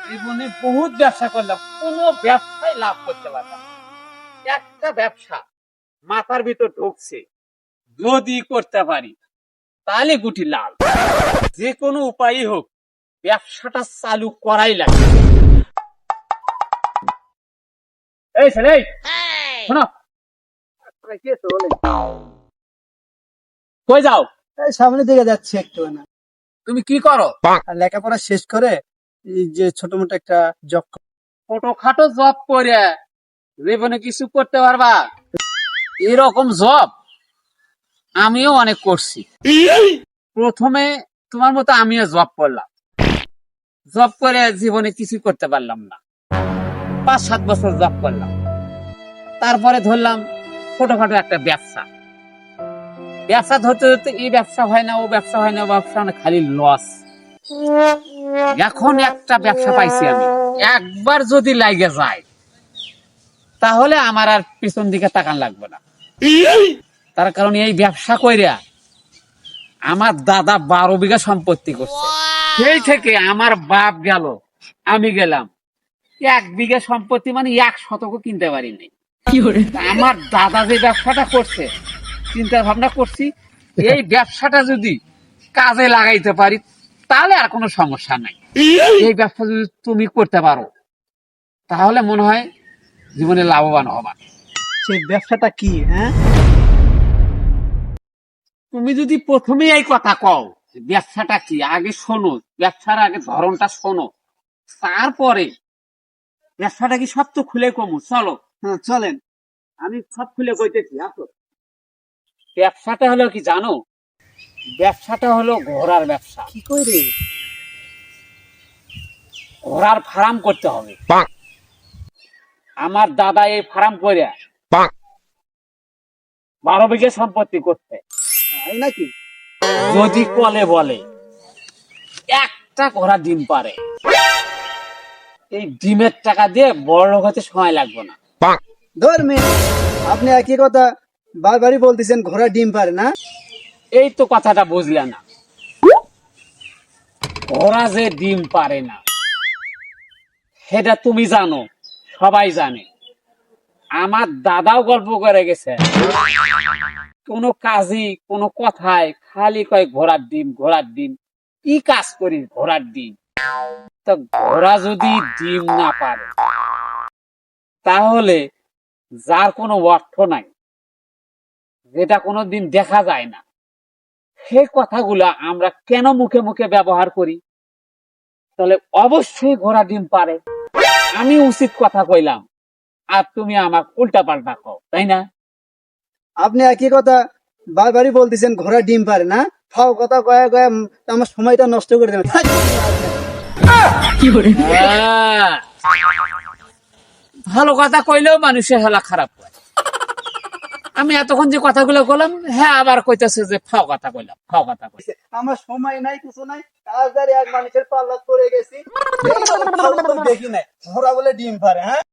জীবনে বহুত ব্যবসা করলাম, কোনো ব্যবসায় লাভ করতে পারলাম না। একটা ব্যবসা মাথার ভিতর ঢুকছে, যদি করতে পারি তাহলে গুটি লাল। যে কোনো উপায়ই হোক ব্যবসাটা চালু করাই লাগে। এই ছেলে, শোনো, কই যাও? এই সামনের দিকে যাচ্ছে একটু না। তুমি কি করো? আর লেখাপড়া শেষ করে এই যে ছোট মোটো একটা জব। ছোটখাটো জব করে জীবনে কিছু করতে পারবা? এরকম জব আমিও অনেক করছি। প্রথমে তোমার মতো আমিও জব করলাম, জব করে জীবনে কিছু করতে পারলাম না। 5-7 বছর জব করলাম, তারপরে ধরলাম ছোটখাটো একটা ব্যবসা। ব্যবসা ধরতে ধরতে এই ব্যবসা হয় না, ও ব্যবসা হয় না, ও ব্যবসা হয় না, খালি লস। এখন একটা ব্যবসা পাইছি আমি, একবার যদি লাগে যায় তাহলে আমার আর পিছন দিকে তাকান লাগবে না। তার কারণ এই ব্যবসা কইরা আমার দাদা 12 বিঘা সম্পত্তি করছে। সেই থেকে আমার বাপ গেল, আমি গেলাম, 1 বিঘা সম্পত্তি মানে 1 শতকও কিনতে পারি নাই। আমার দাদা যে ব্যবসাটা করছে, চিন্তা ভাবনা করছি এই ব্যবসাটা যদি কাজে লাগাইতে পারি তাহলে আর কোনো সমস্যা নাই। এই ব্যবসা যদি তুমি করতে পারো তাহলে মনে হয় জীবনে লাভবান হবা। সেই ব্যবসাটা কি? হ্যাঁ, তুমি যদি প্রথমেই এই কথা কও ব্যবসাটা কি, আগে শোনো, ব্যবসার আগে ধরনটা শোনো, তারপরে ব্যবসাটা কি সব তো খুলে কমু। চলো, হ্যাঁ চলেন। আমি সব খুলে কইতেছি। আসো, ব্যবসাটা হলো কি জানো? ব্যবসাটা হলো ঘোড়ার ব্যবসা। কি করে? ঘোড়ার ফার্ম করতে হবে। আমার দাদা এই ফার্ম করে 12 বিঘা সম্পত্তি করতে। তাই নাকি? যদি কলে বলে একটা ঘোড়া ডিম পারে, এই ডিমের টাকা দিয়ে বড় লোক হতে সময় লাগবে না। ধর্মে আপনি একই কথা বারবারই বলতেছেন, ঘোড়া ডিম পারে না। এই তো কথাটা বুঝলে না। ঘোড়া যে ডিম পারে না সেটা তুমি জানো, সবাই জানে। আমার দাদাও গল্প করে গেছে, কোনো কাজই কোনো কথায় খালি কয় ঘোড়ার ডিম, ঘোড়ার ডিম। কি কাজ করি ঘোড়ার ডিম? তো ঘোড়া যদি ডিম না পারে তাহলে যার কোনো অর্থ নাই, যেটা কোনো দিন দেখা যায় না, সেই কথাগুলা আমরা কেন মুখে মুখে ব্যবহার করি? তাহলে অবশ্যই ঘোড়া ডিম পারে। আমি উচিত কথা কইলাম আর তুমি আমাকে উল্টা পাল্টা কও, তাই না? আপনি একই কথা বারবারই বলতেছেন, ঘোড়া ডিম পারে না। ফাও কথা কয়ে কয়ে আমার সময়টা নষ্ট করে দেবেন। হ্যাঁ, ভালো কথা কইলেও মানুষের হেলা খারাপ হয়। আমি এতক্ষণ যে কথাগুলো বললাম, হ্যাঁ আবার কইতেছে যে ফাও কথা কইলাম, ফাও কথা কইলাম। আমার সময় নাই, কিছু নাই, কাজ আর এক মানুষের পাল্লা পড়ে গেছি। দেখি নাই ঘোড়া বলে ডিম পারে। হ্যাঁ।